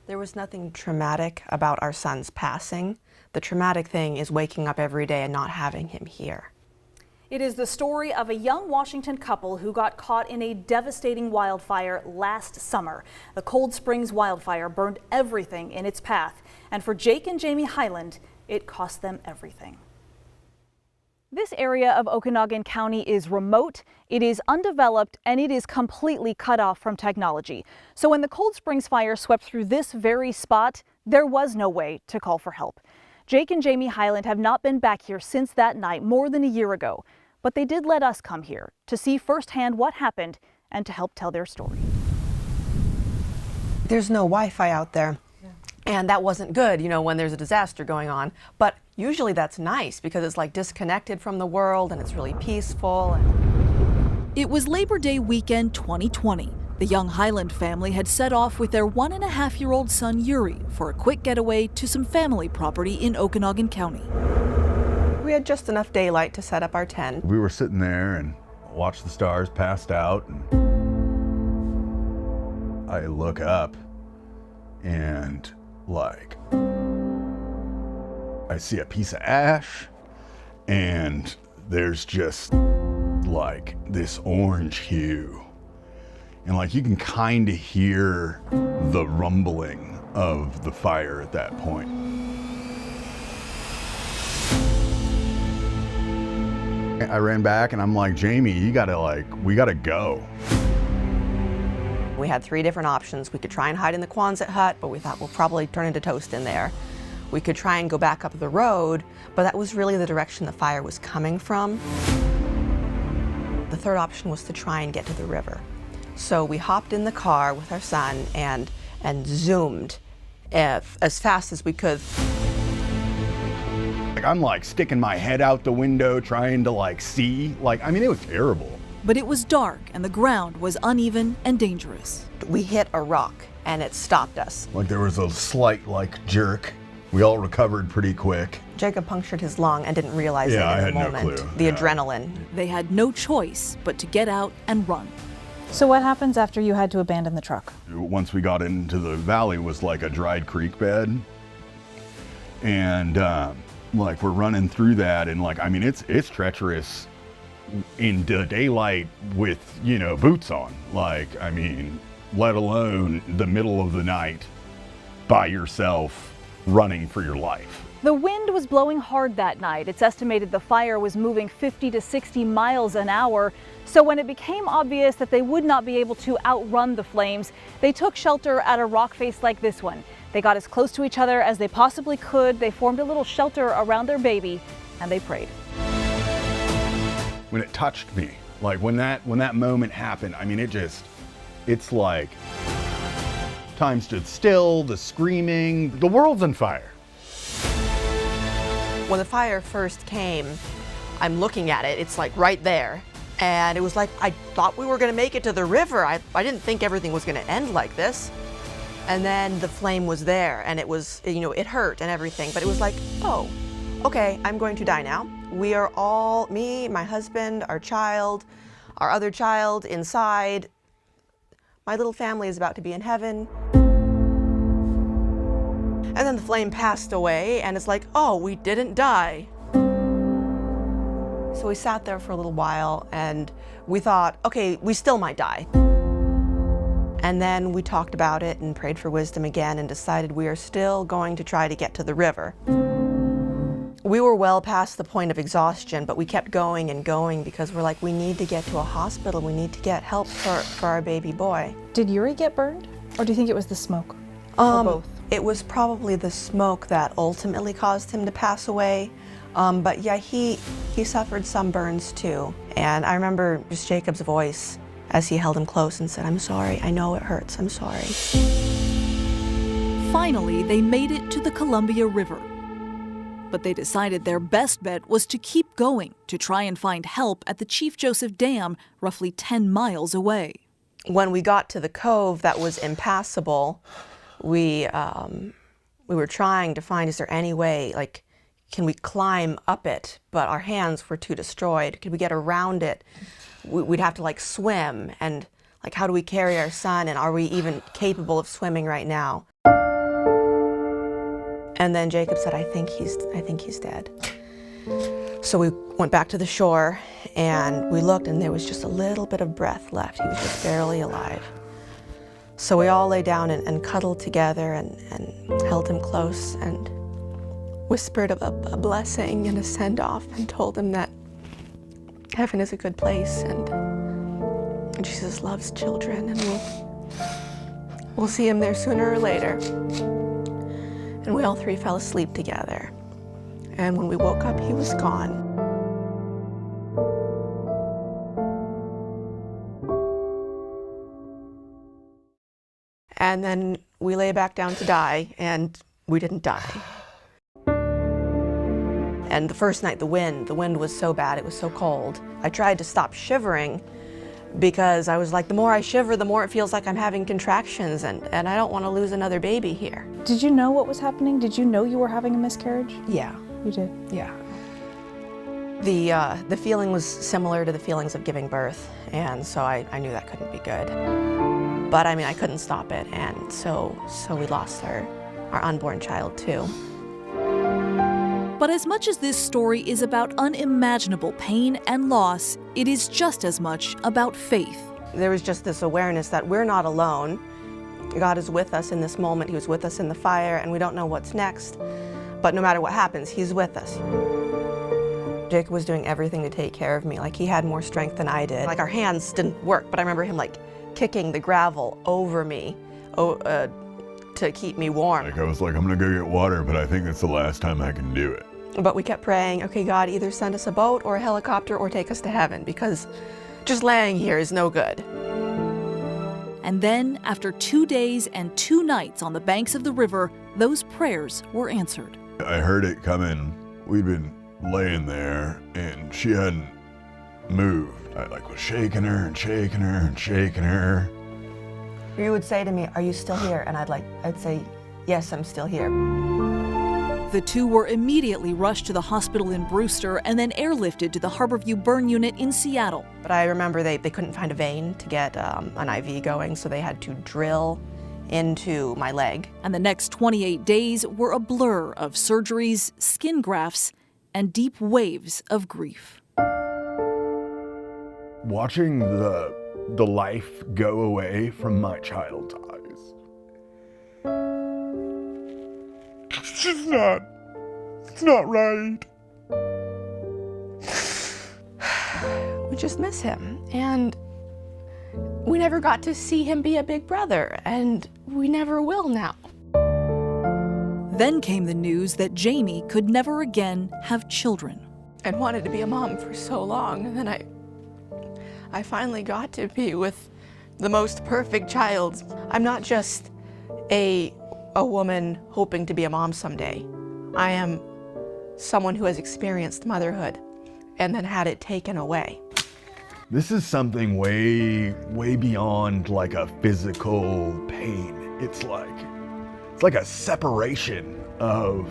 There was nothing traumatic about our son's passing. The traumatic thing is waking up every day and not having him here. It is the story of a young Washington couple who got caught in a devastating wildfire last summer. The Cold Springs wildfire burned everything in its path. And for Jake and Jamie Hyland, it cost them everything. This area of Okanogan County is remote, it is undeveloped, and it is completely cut off from technology. So when the Cold Springs fire swept through this very spot, there was no way to call for help. Jake and Jamie Hyland have not been back here since that night more than a year ago, but they did let us come here to see firsthand what happened and to help tell their story. There's no Wi-Fi out there. And that wasn't good, you know, when there's a disaster going on. But usually that's nice because it's like disconnected from the world and it's really peaceful. It was Labor Day weekend 2020. The young Hyland family had set off with their 1.5-year-old son Uriel for a quick getaway to some family property in Okanogan County. We had just enough daylight to set up our tent. We were sitting there and watched the stars passed out. And I look up and I see a piece of ash and there's just like this orange hue. And like you can kind of hear the rumbling of the fire at that point. I ran back and I'm like, Jamie, we gotta go. We had 3 different options. We could try and hide in the Quonset hut, but we thought we'll probably turn into toast in there. We could try and go back up the road, but that was really the direction the fire was coming from. The third option was to try and get to the river. So we hopped in the car with our son and zoomed as fast as we could. I'm like sticking my head out the window trying to see. I mean, it was terrible. But it was dark and the ground was uneven and dangerous. We hit a rock and it stopped us. There was a slight jerk. We all recovered pretty quick. Jacob punctured his lung and didn't realize it in the moment. No clue. The adrenaline. They had no choice but to get out and run. So what happens after you had to abandon the truck? Once we got into the valley was like a dried creek bed. And we're running through that and I mean, it's treacherous in the daylight with, boots on. I mean, let alone the middle of the night by yourself running for your life. The wind was blowing hard that night. It's estimated the fire was moving 50 to 60 miles an hour. So when it became obvious that they would not be able to outrun the flames, they took shelter at a rock face like this one. They got as close to each other as they possibly could. They formed a little shelter around their baby and they prayed. When it touched me, when that moment happened, I mean, it's like time stood still, the screaming, the world's on fire. When the fire first came, I'm looking at it, it's right there. And it was I thought we were gonna make it to the river. I didn't think everything was gonna end like this. And then the flame was there and it was, it hurt and everything, but it was oh, okay, I'm going to die now. We are all, me, my husband, our child, our other child inside. My little family is about to be in heaven. And then the flame passed away and it's oh, we didn't die. So we sat there for a little while and we thought, okay, we still might die. And then we talked about it and prayed for wisdom again and decided we are still going to try to get to the river. We were well past the point of exhaustion, but we kept going and going because we're we need to get to a hospital. We need to get help for our baby boy. Did Uri get burned? Or do you think it was the smoke? Or both? It was probably the smoke that ultimately caused him to pass away. But yeah, he suffered some burns too. And I remember just Jacob's voice as he held him close and said, I'm sorry, I know it hurts, I'm sorry. Finally, they made it to the Columbia River. But they decided their best bet was to keep going to try and find help at the Chief Joseph Dam, roughly 10 miles away. When we got to the cove that was impassable, we were trying to find, is there any way, can we climb up it? But our hands were too destroyed. Could we get around it? We'd have to swim, and how do we carry our son, and are we even capable of swimming right now? And then Jacob said, I think he's dead. So we went back to the shore and we looked and there was just a little bit of breath left. He was just barely alive. So we all lay down and cuddled together and held him close and whispered a blessing and a send-off and told him that heaven is a good place and Jesus loves children and we'll see him there sooner or later. And we all three fell asleep together. And when we woke up, he was gone. And then we lay back down to die, and we didn't die. And the first night, the wind was so bad, it was so cold. I tried to stop shivering because I was like, the more I shiver, the more it feels like I'm having contractions, and I don't want to lose another baby here. Did you know what was happening? Did you know you were having a miscarriage? Yeah. You did? Yeah. The feeling was similar to the feelings of giving birth, and so I knew that couldn't be good. But I mean, I couldn't stop it, and so we lost our unborn child too. But as much as this story is about unimaginable pain and loss, it is just as much about faith. There was just this awareness that we're not alone. God is with us in this moment. He was with us in the fire, and we don't know what's next. But no matter what happens, he's with us. Jacob was doing everything to take care of me. Like, he had more strength than I did. Like, our hands didn't work, but I remember him like kicking the gravel over me to keep me warm. Like, I was like, I'm gonna go get water, but I think that's the last time I can do it. But we kept praying, okay, God, either send us a boat or a helicopter or take us to heaven, because just laying here is no good. And then, after 2 days and 2 nights on the banks of the river, those prayers were answered. I heard it coming. We'd been laying there, and she hadn't moved. I was shaking her and shaking her and shaking her. You would say to me, are you still here? And I'd say, yes, I'm still here. The two were immediately rushed to the hospital in Brewster and then airlifted to the Harborview burn unit in Seattle. But I remember they couldn't find a vein to get an IV going, so they had to drill into my leg. And the next 28 days were a blur of surgeries, skin grafts, and deep waves of grief. Watching the life go away from my child's eyes. It's not right. We just miss him, and we never got to see him be a big brother, and we never will now. Then came the news that Jamie could never again have children. I wanted to be a mom for so long, and then I finally got to be with the most perfect child. I'm not just a woman hoping to be a mom someday. I am someone who has experienced motherhood and then had it taken away. This is something way beyond like a physical pain. It's like a separation of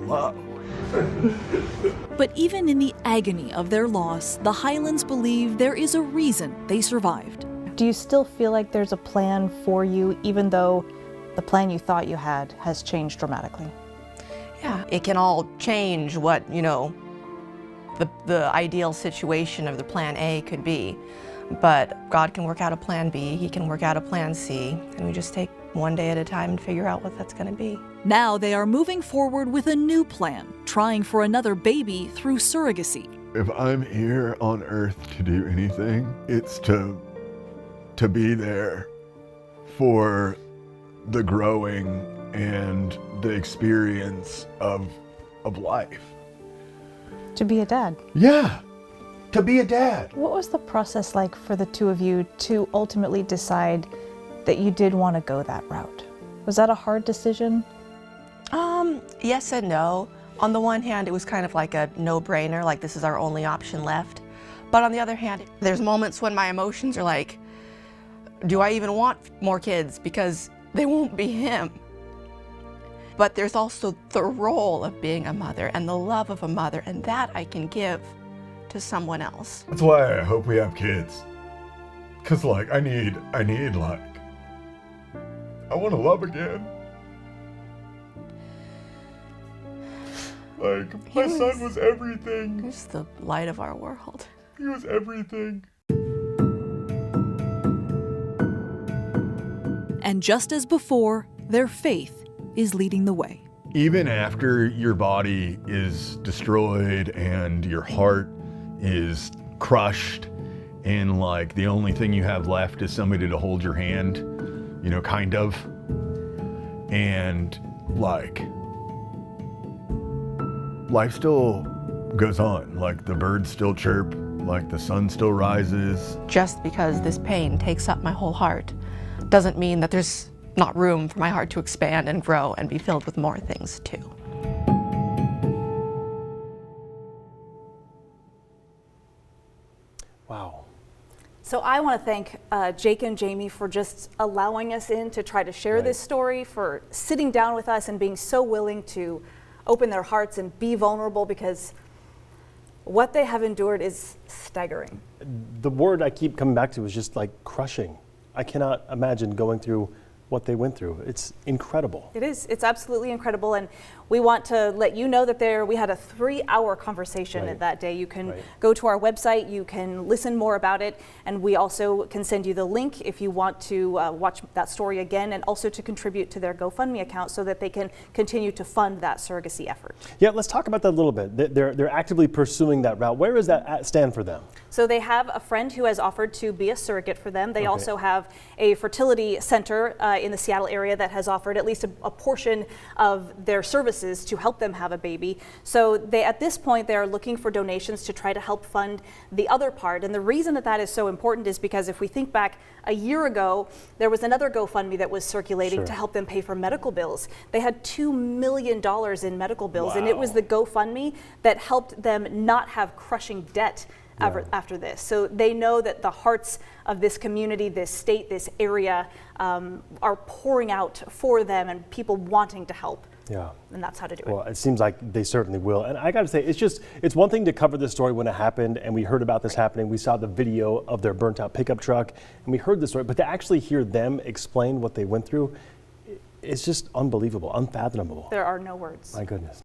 love. But even in the agony of their loss, the Hylands believe there is a reason they survived. Do you still feel like there's a plan for you, even though the plan you thought you had has changed dramatically? Yeah, it can all change what, the ideal situation of the plan A could be. But God can work out a plan B, he can work out a plan C, and we just take one day at a time and figure out what that's going to be. Now they are moving forward with a new plan, trying for another baby through surrogacy. If I'm here on earth to do anything, it's to be there for the growing and the experience of life. To be a dad? Yeah, to be a dad. What was the process like for the two of you to ultimately decide that you did want to go that route? Was that a hard decision? Yes and no. On the one hand, it was kind of like a no-brainer, like this is our only option left. But on the other hand, there's moments when my emotions are like, do I even want more kids? Because they won't be him. But there's also the role of being a mother and the love of a mother, and that I can give to someone else. That's why I hope we have kids. Cause I need I want to love again. Like, my son was everything. He was the light of our world. He was everything. And just as before, their faith is leading the way. Even after your body is destroyed and your heart is crushed and like the only thing you have left is somebody to hold your hand, you know, kind of. And like, life still goes on. Like the birds still chirp, like the sun still rises. Just because this pain takes up my whole heart doesn't mean that there's not room for my heart to expand and grow and be filled with more things too. Wow. So I want to thank Jacob and Jamie for just allowing us in to try to share this story, for sitting down with us and being so willing to open their hearts and be vulnerable, because what they have endured is staggering. The word I keep coming back to is just like crushing. I cannot imagine going through what they went through. It's incredible. It is. It's absolutely incredible. And we want to let you know that we had a 3-hour conversation that day. You can go to our website, you can listen more about it, and we also can send you the link if you want to watch that story again, and also to contribute to their GoFundMe account so that they can continue to fund that surrogacy effort. Yeah, let's talk about that a little bit. They're actively pursuing that route. Where does that stand for them? So they have a friend who has offered to be a surrogate for them. They also have a fertility center in the Seattle area that has offered at least a portion of their services to help them have a baby. So at this point, they're looking for donations to try to help fund the other part. And the reason that is so important is because if we think back a year ago, there was another GoFundMe that was circulating to help them pay for medical bills. They had $2 million in medical bills, and it was the GoFundMe that helped them not have crushing debt after this. So they know that the hearts of this community, this state, this area are pouring out for them, and people wanting to help. Yeah. And that's how to do it. Well, it seems like they certainly will. And I got to say, it's one thing to cover this story when it happened, and we heard about this happening. We saw the video of their burnt out pickup truck, and we heard the story, but to actually hear them explain what they went through, it's just unbelievable, unfathomable. There are no words. My goodness.